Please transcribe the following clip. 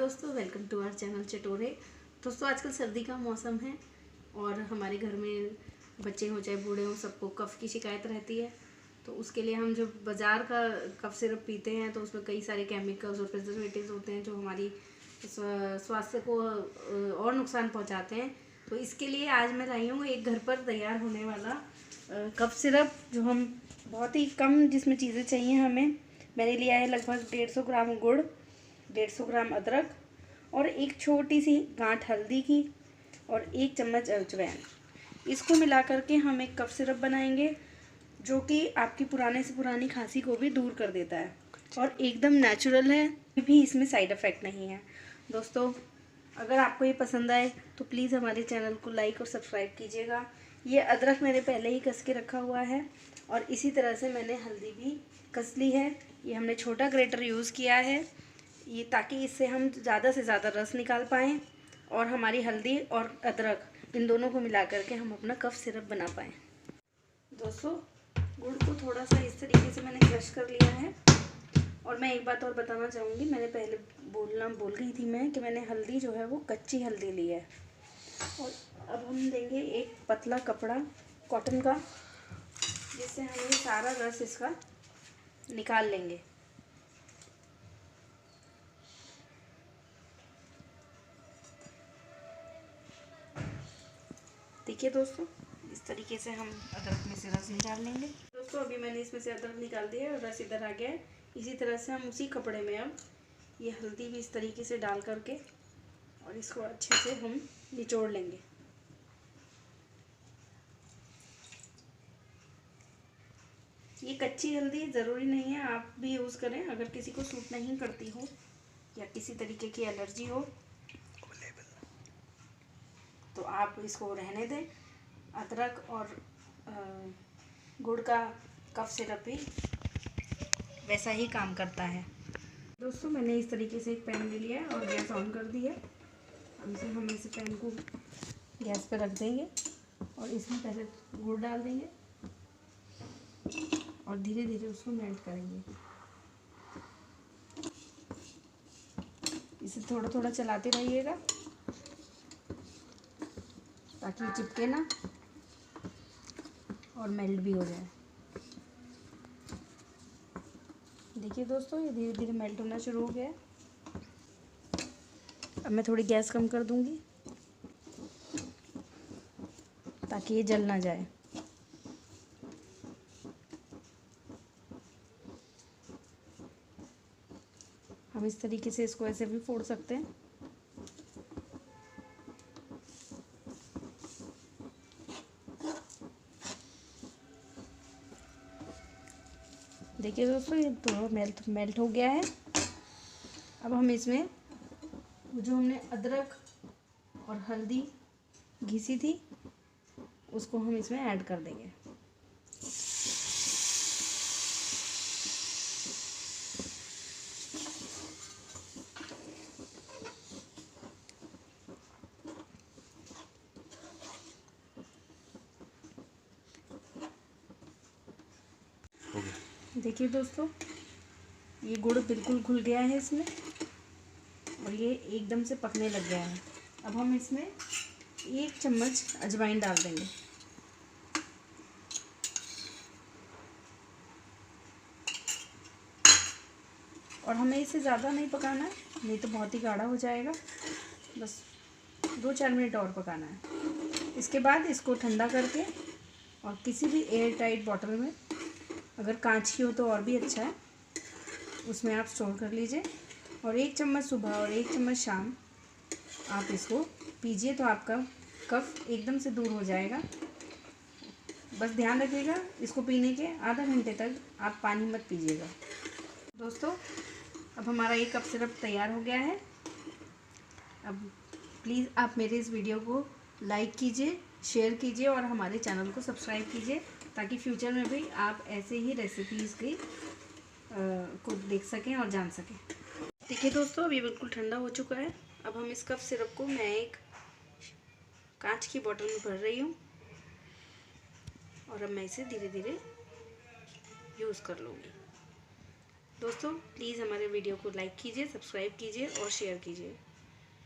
दोस्तों, welcome to our channel चटोरे। दोस्तों, आजकल सर्दी का मौसम है और हमारे घर में बच्चे हो चाहे बूढ़े हों, सबको कफ़ की शिकायत रहती है। तो उसके लिए हम जब बाज़ार का कफ़ सिरप पीते हैं तो उसमें कई सारे केमिकल्स और प्रिजर्वेटिव्स होते हैं जो हमारी स्वास्थ्य को और नुकसान पहुंचाते हैं। तो इसके लिए आज मैं लाई हूँ एक घर पर तैयार होने वाला कफ़ सिरप, जो हम बहुत ही कम जिसमें चीज़ें चाहिए हमें। मैंने लिया है लगभग 150 ग्राम गुड़, 150 ग्राम अदरक और एक छोटी सी गांठ हल्दी की और 1 चम्मच अजवाइन। इसको मिला करके हम एक कफ सिरप बनाएंगे जो कि आपकी पुराने से पुरानी खांसी को भी दूर कर देता है और एकदम नेचुरल है, भी इसमें साइड इफ़ेक्ट नहीं है। दोस्तों, अगर आपको ये पसंद आए तो प्लीज़ हमारे चैनल को लाइक और सब्सक्राइब कीजिएगा। ये अदरक मैंने पहले ही कस के रखा हुआ है और इसी तरह से मैंने हल्दी भी कस ली है। ये हमने छोटा ग्रेटर यूज़ किया है ये, ताकि इससे हम ज़्यादा से ज़्यादा रस निकाल पाएँ और हमारी हल्दी और अदरक इन दोनों को मिला करके हम अपना कफ सिरप बना पाएँ। दोस्तों, गुड़ को थोड़ा सा इस तरीके से मैंने क्रश कर लिया है। और मैं एक बात और बताना चाहूँगी, मैंने पहले बोल गई थी मैं कि मैंने हल्दी जो है वो कच्ची हल्दी ली है। और अब हम देंगे एक पतला कपड़ा कॉटन का, जिससे हम ये सारा रस इसका निकाल लेंगे। देखिए दोस्तों, इस तरीके से हम अदरक में से रस निकाल लेंगे। दोस्तों, अभी मैंने इसमें से अदरक निकाल दिया है और रस इधर आ गया है। इसी तरह से हम उसी कपड़े में अब ये हल्दी भी इस तरीके से डाल करके और इसको अच्छे से हम निचोड़ लेंगे। ये कच्ची हल्दी ज़रूरी नहीं है, आप भी यूज़ करें। अगर किसी को सूट नहीं करती हो या किसी तरीके की एलर्जी हो तो आप इसको रहने दें। अदरक और गुड़ का कफ सिरप भी वैसा ही काम करता है। दोस्तों, मैंने इस तरीके से एक पैन ले लिया है और गैस ऑन कर दी है। अब हम इस पैन को गैस पर रख देंगे और इसमें पहले गुड़ डाल देंगे और धीरे धीरे उसको मेल्ट करेंगे। इसे थोड़ा थोड़ा चलाते रहिएगा ताकि चिपके ना और मेल्ट भी हो जाए। देखिए दोस्तों, ये धीरे धीरे मेल्ट होना शुरू हो गया है। अब मैं थोड़ी गैस कम कर दूंगी ताकि ये जल ना जाए। हम इस तरीके से इसको ऐसे भी फोड़ सकते हैं। देखिए दोस्तों, ये थोड़ा मेल्ट हो गया है। अब हम इसमें जो हमने अदरक और हल्दी घिसी थी उसको हम इसमें ऐड कर देंगे। देखिए दोस्तों, ये गुड़ बिल्कुल घुल गया है इसमें और ये एकदम से पकने लग गया है। अब हम इसमें 1 चम्मच अजवाइन डाल देंगे। और हमें इसे ज़्यादा नहीं पकाना है, नहीं तो बहुत ही गाढ़ा हो जाएगा। बस 2-4 मिनट और पकाना है। इसके बाद इसको ठंडा करके और किसी भी एयर टाइट बॉटल में, अगर कांच की हो तो और भी अच्छा है, उसमें आप स्टोर कर लीजिए। और 1 चम्मच सुबह और 1 चम्मच शाम आप इसको पीजिए तो आपका कफ एकदम से दूर हो जाएगा। बस ध्यान रखिएगा, इसको पीने के आधा घंटे तक आप पानी मत पीजिएगा। दोस्तों, अब हमारा ये कफ सिरप तैयार हो गया है। अब प्लीज़ आप मेरे इस वीडियो को लाइक कीजिए, शेयर कीजिए और हमारे चैनल को सब्सक्राइब कीजिए ताकि फ्यूचर में भी आप ऐसे ही रेसिपीज़ की को देख सकें और जान सकें। देखिए दोस्तों, अभी बिल्कुल ठंडा हो चुका है। अब हम इस कफ सिरप को मैं एक कांच की बोतल में भर रही हूँ और अब मैं इसे धीरे धीरे यूज़ कर लूँगी। दोस्तों प्लीज़ हमारे वीडियो को लाइक कीजिए, सब्सक्राइब कीजिए और शेयर कीजिए।